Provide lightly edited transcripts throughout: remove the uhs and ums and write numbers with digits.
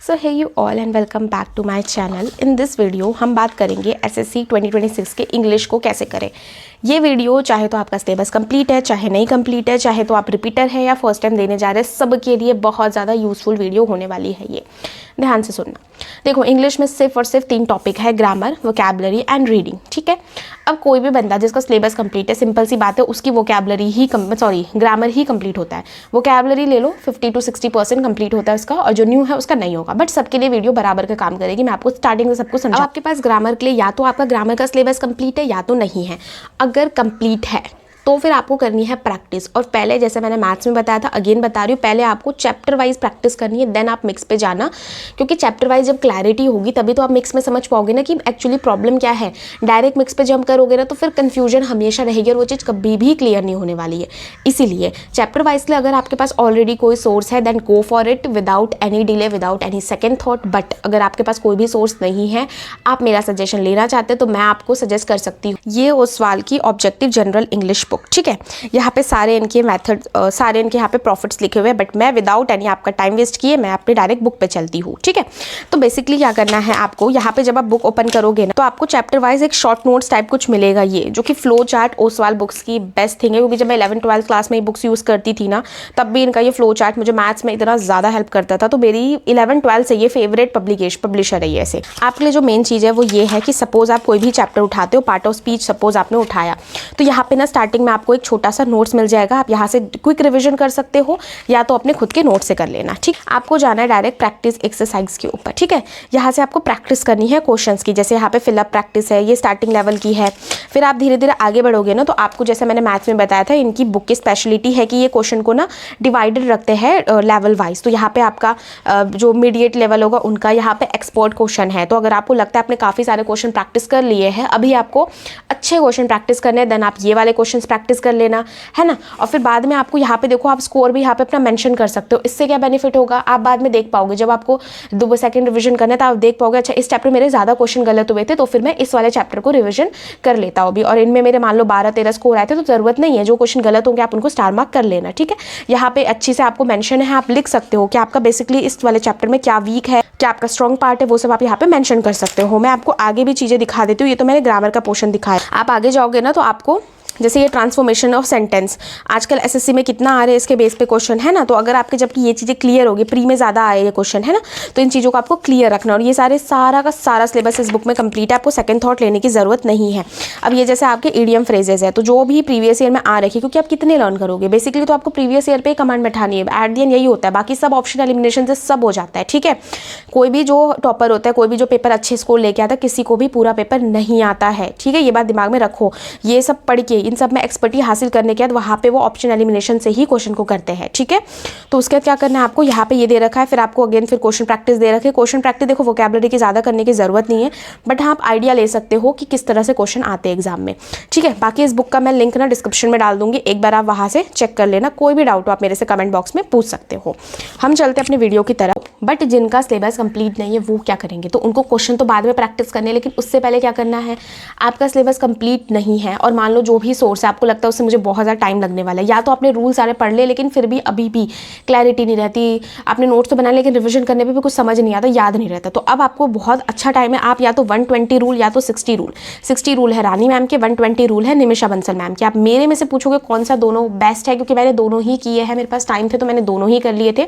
So hey you all and welcome back to my channel. In this video हम बात करेंगे SSC 2026 के English को कैसे करें। ये वीडियो चाहे तो आपका सिलेबस कंप्लीट है, चाहे नहीं कंप्लीट है, चाहे तो आप रिपीटर है या फर्स्ट टाइम देने जा रहे हैं, सब के लिए बहुत ज़्यादा यूजफुल वीडियो होने वाली है। ये ध्यान से सुनना। देखो, इंग्लिश में सिर्फ और सिर्फ 3 टॉपिक है, ग्रामर, वोकैबुलरी एंड रीडिंग। ठीक है। अब कोई भी बंदा जिसका सिलेबस कंप्लीट है, सिंपल सी बात है, उसकी वोकैबुलरी ही ग्रामर ही कंप्लीट होता है। वोकैबुलरी ले लो 50 to 60% कंप्लीट होता है उसका, और जो न्यू है उसका नहीं होगा। बट सबके लिए वीडियो बराबर का काम करेगी। मैं आपको स्टार्टिंग से सबको समझा। आपके पास ग्रामर के लिए या तो आपका ग्रामर का सिलेबस कंप्लीट है या तो नहीं है। अगर कंप्लीट है तो फिर आपको करनी है प्रैक्टिस। और पहले जैसे मैंने मैथ्स में बताया था, अगेन बता रही हूँ, पहले आपको चैप्टर वाइज प्रैक्टिस करनी है, देन आप मिक्स पे जाना। क्योंकि चैप्टर वाइज जब क्लैरिटी होगी तभी तो आप मिक्स में समझ पाओगे ना कि एक्चुअली प्रॉब्लम क्या है। डायरेक्ट मिक्स पे जंप करोगे ना तो फिर कंफ्यूजन हमेशा रहेगी और वो चीज़ कभी भी क्लियर नहीं होने वाली है। इसीलिए चैप्टर वाइज के लिए अगर आपके पास ऑलरेडी कोई सोर्स है, then go for it without any delay, without any second thought. But अगर आपके पास कोई भी सोर्स नहीं है, आप मेरा सजेशन लेना चाहते हैं, तो मैं आपको सजेस्ट कर सकती हूँ ये ओसवाल की ऑब्जेक्टिव जनरल इंग्लिश बुक। ठीक है। यहाँ पे सारे इनके मेथड, सारे इनके यहाँ पे प्रॉफिट्स लिखे हुए हैं। बट मैं विदाउट एनी आपका टाइम वेस्ट किए मैं अपने डायरेक्ट बुक पे चलती हूँ। ठीक है। तो बेसिकली क्या करना है आपको, यहाँ पे जब आप बुक ओपन करोगे ना तो आपको चैप्टर वाइज एक शॉर्ट नोट्स टाइप कुछ मिलेगा, ये जो कि फ्लो चार्ट ओसवाल बुक्स की बेस्ट थिंग है। क्योंकि जब मैं 11th-12th क्लास में ये बुक्स यूज़ करती थी ना, तब भी इनका ये फ्लो चार्ट मुझे मैथ्स में इतना ज़्यादा हेल्प करता था। तो मेरी 11th-12th से ये फेवरेट पब्लिशर है। ये ऐसे आपके लिए जो मेन चीज़ है वो ये है कि सपोज आप कोई भी चैप्टर उठाते हो, पार्ट ऑफ स्पीच सपोज आपने उठाया, तो यहाँ पे ना स्टार्टिंग में आपको एक छोटा सा नोट्स मिल जाएगा। आप यहाँ से क्विक रिवीजन कर सकते हो या तो अपने खुद के नोट से कर लेना। ठीक, आपको जाना है डायरेक्ट प्रैक्टिस एक्सरसाइज के ऊपर। ठीक है। यहाँ से आपको प्रैक्टिस करनी है क्वेश्चंस की। जैसे यहाँ पे फिलअप प्रैक्टिस है, ये स्टार्टिंग लेवल की है। फिर आप धीरे धीरे आगे बढ़ोगे ना तो आपको, जैसे मैंने मैथ्स में बताया था, इनकी बुक की स्पेशलिटी है कि ये क्वेश्चन को ना डिवाइडेड रखते हैं लेवल वाइज। तो यहाँ पे आपका जो मीडिएट लेवल होगा उनका यहाँ पे एक्सपर्ट क्वेश्चन है। तो अगर आपको लगता है आपने काफ़ी सारे क्वेश्चन प्रैक्टिस कर लिए हैं, अभी आपको अच्छे क्वेश्चन प्रैक्टिस करने हैं, देन आप ये वाले क्वेश्चन प्रैक्टिस कर लेना है ना। और फिर बाद में आपको यहाँ पे देखो, आप स्कोर भी यहाँ पे अपना मेंशन कर सकते हो। इससे क्या बेनिफिट होगा, आप बाद में देख पाओगे। जब आपको 2 सेकंड रिवीजन करना है तो आप देख पाओगे, अच्छा इस चैप्टर मेरे ज़्यादा क्वेश्चन गलत हुए थे, तो फिर मैं इस वाले चैप्टर को रिवीजन कर लेता हूँ भी। और इनमें मेरे मान लो 12-13 स्कोर आए थे, तो ज़रूरत नहीं है, जो क्वेश्चन गलत होंगे आप उनको स्टार मार्क कर लेना। ठीक है। यहाँ पे अच्छी से आपको मेंशन है, आप लिख सकते हो कि आपका बेसिकली इस वाले चैप्टर में क्या वीक है, क्या आपका स्ट्रॉन्ग पार्ट है, वो सब आप यहाँ पे मेंशन कर सकते हो। मैं आपको आगे भी चीज़ें दिखा देती हूँ। ये तो मैंने ग्रामर का पोर्शन दिखाया। आप आगे जाओगे ना तो आपको जैसे ये ट्रांसफॉर्मेशन ऑफ सेंटेंस आजकल एसएससी में कितना आ रहे हैं, इसके बेस पे क्वेश्चन है ना। तो अगर आपके जबकि ये चीज़ें क्लियर होगी, प्री में ज़्यादा आए ये क्वेश्चन है ना, तो इन चीज़ों को आपको क्लियर रखना। और ये सारा का सारा सिलेबस इस बुक में कंप्लीट है, आपको सेकंड थॉट लेने की ज़रूरत नहीं है। अब ये जैसे आपके ईडियम फ्रेजेस है, तो जो भी प्रीवियस ईयर में आ रखी है, क्योंकि आप कितने लर्न करोगे, बेसिकली तो आपको प्रीवियस ईयर पर कमांड बैठानी है। एट द एंड यही होता है, बाकी सब ऑप्शन एलिमिनेशन से सब हो जाता है। ठीक है। कोई भी जो टॉपर होता है, कोई भी जो पेपर अच्छे स्कोर लेके आता है, किसी को भी पूरा पेपर नहीं आता है। ठीक है। ये बात दिमाग में रखो। ये सब पढ़ के, इन सब में एक्सपर्टी हासिल करने के बाद वहाँ पे वो ऑप्शन एलिमिनेशन से ही क्वेश्चन को करते हैं। ठीक है। तो उसके बाद क्या करना है आपको, यहाँ पे ये दे रखा है, फिर आपको अगेन फिर क्वेश्चन प्रैक्टिस दे रखे। क्वेश्चन प्रैक्टिस देखो, वोकैबुलरी की ज़्यादा करने की ज़रूरत नहीं है, बट हाँ आप आइडिया ले सकते हो कि किस तरह से क्वेश्चन आते हैं एग्जाम में। ठीक है। बाकी इस बुक का मैं लिंक ना डिस्क्रिप्शन में डाल दूंगी, एक बार आप वहाँ से चेक कर लेना। कोई भी डाउट हो आप मेरे से कमेंट बॉक्स में पूछ सकते हो। हम चलते हैं अपने वीडियो की तरफ। बट जिनका सिलेबस कंप्लीट नहीं है वो क्या करेंगे, तो उनको क्वेश्चन तो बाद में प्रैक्टिस करने, लेकिन उससे पहले क्या करना है, आपका सिलेबस कंप्लीट नहीं है और मान लो जो भी सोर्स है आपको लगता है उससे मुझे बहुत ज़्यादा टाइम लगने वाला है, या तो आपने रूल सारे पढ़ ले लेकिन फिर भी अभी भी क्लैरिटी नहीं रहती, आपने नोट्स तो बना लेकिन रिवीजन करने पे भी कुछ समझ नहीं आता, याद नहीं रहता, तो अब आपको बहुत अच्छा टाइम है। आप या तो 120 रूल या तो 60 रूल है रानी मैम के, 120 रूल है निमिषा बंसल मैम के। आप मेरे में से पूछोगे कौन सा दोनों बेस्ट है, क्योंकि मैंने दोनों ही किए हैं, मेरे पास टाइम थे तो मैंने दोनों ही कर लिए थे।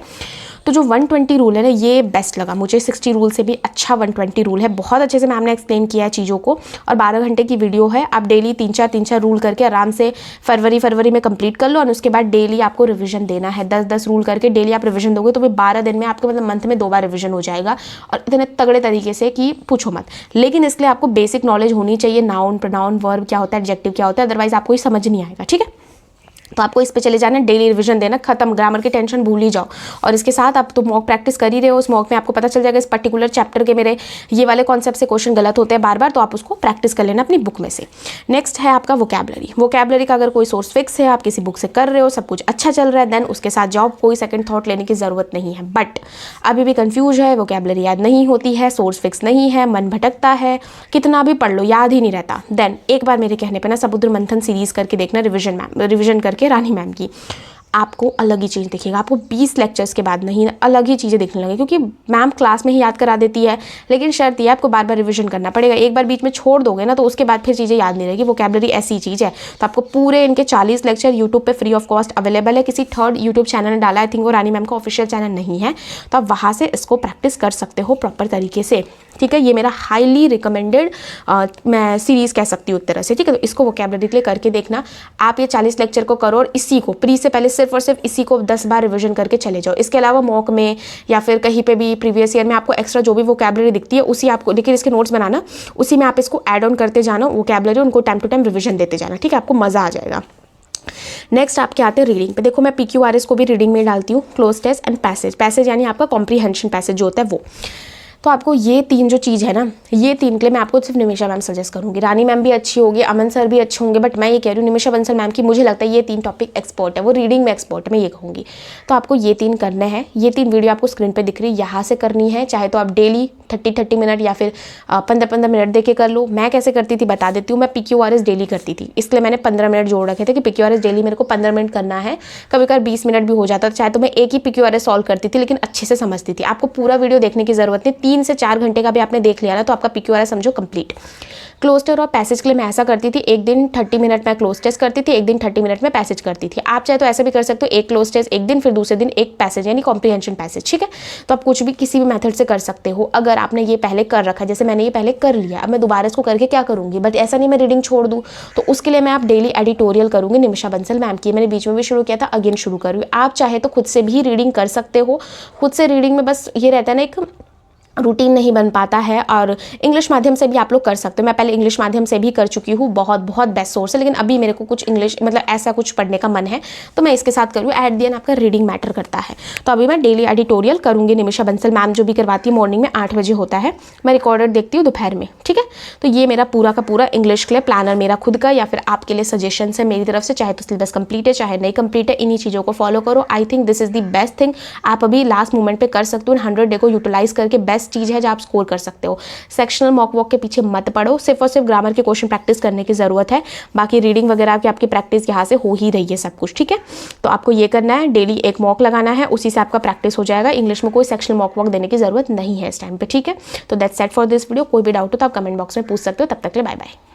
तो जो 120 रूल है ना, ये बेस्ट लगा मुझे। 60 रूल से भी अच्छा 120 रूल है। बहुत अच्छे से मैम ने एक्सप्लेन किया है चीज़ों को, और 12 घंटे की वीडियो है। आप डेली 3-4 रूल करके आराम से फरवरी में कंप्लीट कर लो, और उसके बाद डेली आपको रिवीजन देना है। 10-10 रूल करके डेली आप रिवीजन दोगे तो फिर 12 दिन में आपके मतलब मंथ में 2 बार रिवीजन हो जाएगा, और इतने तगड़े तरीके से कि पूछो मत। लेकिन इसके लिए आपको बेसिक नॉलेज होनी चाहिए, नाउन, प्रोनाउन, वर्ब क्या होता है, एडजेक्टिव क्या होता है, अदरवाइज आपको ये समझ नहीं आएगा। ठीक है। तो आपको इस पे चले जाना, डेली रिवीजन देना, खत्म, ग्रामर की टेंशन भूल ही जाओ। और इसके साथ आप तो मॉक प्रैक्टिस कर ही रहे हो, उस मॉक में आपको पता चल जाएगा इस पर्टिकुलर चैप्टर के मेरे ये वाले कॉन्सेप्ट से क्वेश्चन गलत होते हैं बार बार, तो आप उसको प्रैक्टिस कर लेना अपनी बुक में से। नेक्स्ट है आपका वोकैबुलरी। वोकैबुलरी का अगर कोई सोर्स फिक्स है, आप किसी बुक से कर रहे हो, सब कुछ अच्छा चल रहा है, देन उसके साथ जाओ, कोई सेकंड थॉट लेने की ज़रूरत नहीं है। बट अभी भी कन्फ्यूज है, वोकैबुलरी याद नहीं होती है, सोर्स फिक्स नहीं है, मन भटकता है, कितना भी पढ़ लो याद ही नहीं रहता, देन एक बार मेरे कहने पर ना समुद्र मंथन सीरीज़ करके देखना, रिविजन करके रानी मैम की। आपको अलग ही चीज़ दिखेगा। आपको 20 लेक्चर्स के बाद नहीं, अलग ही चीज़ें दिखने लगे, क्योंकि मैम क्लास में ही याद करा देती है, लेकिन शर्त यह है आपको बार बार रिविजन करना पड़ेगा। एक बार बीच में छोड़ दोगे ना तो उसके बाद फिर चीज़ें याद नहीं रहेगी। वोकैबुलरी ऐसी चीज़ है। तो आपको पूरे इनके 40 लेक्चर यूट्यूब पे फ्री ऑफ कॉस्ट अवेलेबल है। किसी थर्ड यूट्यूब चैनल ने डाला, आई थिंक वो रानी मैम का ऑफिशियल चैनल नहीं है, तो आप वहाँ से इसको प्रैक्टिस कर सकते हो प्रॉपर तरीके से। ठीक है, ये मेरा हाईली रिकमेंडेड मैं सीरीज़ कह सकती हूँ एक तरह से। ठीक है, तो इसको वोकैबुलरी के लिए करके देखना। आप ये 40 लेक्चर को करो और इसी को प्री से पहले सिर्फ और सिर्फ इसी को 10 बार रिविजन करके चले जाओ। इसके अलावा मॉक में या फिर कहीं पे भी प्रीवियस ईयर में आपको एक्स्ट्रा जो भी वोकैबुलरी दिखती है उसी आपको, लेकिन इसके नोट्स बनाना, उसी में आप इसको ऐड ऑन करते जाना वोकैबुलरी, उनको टाइम टू टाइम रिविजन देते जाना। ठीक है, आपको मज़ा आ जाएगा। नेक्स्ट आपके आते हैं रीडिंग पे। देखो मैं PQRS को भी रीडिंग में डालती हूँ, cloze test and passage. Passage यानी आपका कॉम्प्रीहेंशन पैसेज जो होता है वो। तो आपको ये 3 जो चीज़ है ना, ये 3 के लिए मैं आपको सिर्फ निमिषा मैम सजेस्ट करूँगी। रानी मैम भी अच्छी होगी, अमन सर भी अच्छे होंगे, बट मैं ये कह रही हूँ निमिषा बंसल मैम की मुझे लगता है ये 3 टॉपिक एक्सपर्ट है, वो रीडिंग में एक्सपर्ट है, मैं ये कहूँगी। तो आपको ये 3 करने हैं। ये 3 वीडियो आपको स्क्रीन पर दिख रही है, यहाँ से करनी है। चाहे तो आप डेली 30 मिनट या फिर 15 मिनट दे के कर लो। मैं कैसे करती थी बता देती हूँ। मैं PQRS डेली करती थी, इसलिए मैंने 15 मिनट जोड़ रखे थे कि PQRS डेली मेरे को 15 मिनट करना है। कभी कभी 20 मिनट भी हो जाता था। चाहे तो मैं एक ही PQRS सॉल्व करती थी, लेकिन अच्छे से समझती थी। आपको पूरा वीडियो देखने की ज़रूरत नहीं, 3 से 4 घंटे का भी आपने देख लिया ना तो आपका PQRS समझो कंप्लीट। क्लोज टेस्ट और पैसेज के लिए मैं ऐसा करती थी, एक दिन 30 मिनट में क्लोज टेस्ट करती थी, एक दिन 30 मिनट में पैसेज करती थी। आप चाहे तो ऐसे भी कर सकते हो, एक क्लोज टेस्ट एक दिन, फिर दूसरे दिन एक पैसेज यानी कॉम्प्रीहेंशन पैसेज। ठीक है, तो आप कुछ भी किसी भी मेथड से कर सकते हो। अगर आपने ये पहले कर रखा है, जैसे मैंने ये पहले कर लिया, अब मैं दोबारा इसको करके क्या करूँगी, बट ऐसा नहीं मैं रीडिंग छोड़ दूँ। तो उसके लिए मैं आप डेली एडिटोरियल करूँगी निमिषा बंसल मैम की। मैंने बीच में भी शुरू किया था, अगेन शुरू करूँगी। आप चाहे तो खुद से भी रीडिंग कर सकते हो। खुद से रीडिंग में बस ये रहता है ना, एक रूटीन नहीं बन पाता है। और इंग्लिश माध्यम से भी आप लोग कर सकते हो। मैं पहले इंग्लिश माध्यम से भी कर चुकी हूँ, बहुत बहुत बेस्ट सोर्स है, लेकिन अभी मेरे को कुछ इंग्लिश मतलब ऐसा कुछ पढ़ने का मन है तो मैं इसके साथ करूँ। एट द एंड आपका रीडिंग मैटर करता है। तो अभी मैं डेली एडिटोरियल करूँगी। निमिषा बंसल मैम जो भी करवाती है मॉर्निंग में 8 बजे होता है, मैं रिकॉर्डेड देखती हूँ दोपहर में। ठीक है, तो ये मेरा पूरा का पूरा इंग्लिश के लिए प्लानर मेरा खुद का या फिर आपके लिए सजेशन है मेरी तरफ से। चाहे तो सिलेबस कंप्लीट है चाहे नहीं कंप्लीट है, इन्हीं चीज़ों को फॉलो करो। I think this is the best thing. आप अभी लास्ट मोमेंट पे कर सकते हो। 100 डे को यूटिलाइज करके बेस्ट चीज़ है जो आप स्कोर कर सकते हो। सेक्शनल मॉक वॉक के पीछे मत पड़ो, सिर्फ और सिर्फ ग्रामर के क्वेश्चन प्रैक्टिस करने की जरूरत है। बाकी रीडिंग वगैरह की आपकी प्रैक्टिस यहाँ से हो ही रही है सब कुछ। ठीक है, तो आपको ये करना है, डेली एक मॉक लगाना है, उसी से आपका प्रैक्टिस हो जाएगा। इंग्लिश में कोई सेक्शनल मॉक वॉक देने की जरूरत नहीं है इस टाइम पे। ठीक है, तो that's set for this video. कोई भी डाउट हो तो आप कमेंट बॉक्स में पूछ सकते हो। तब तक के लिए बाय बाय।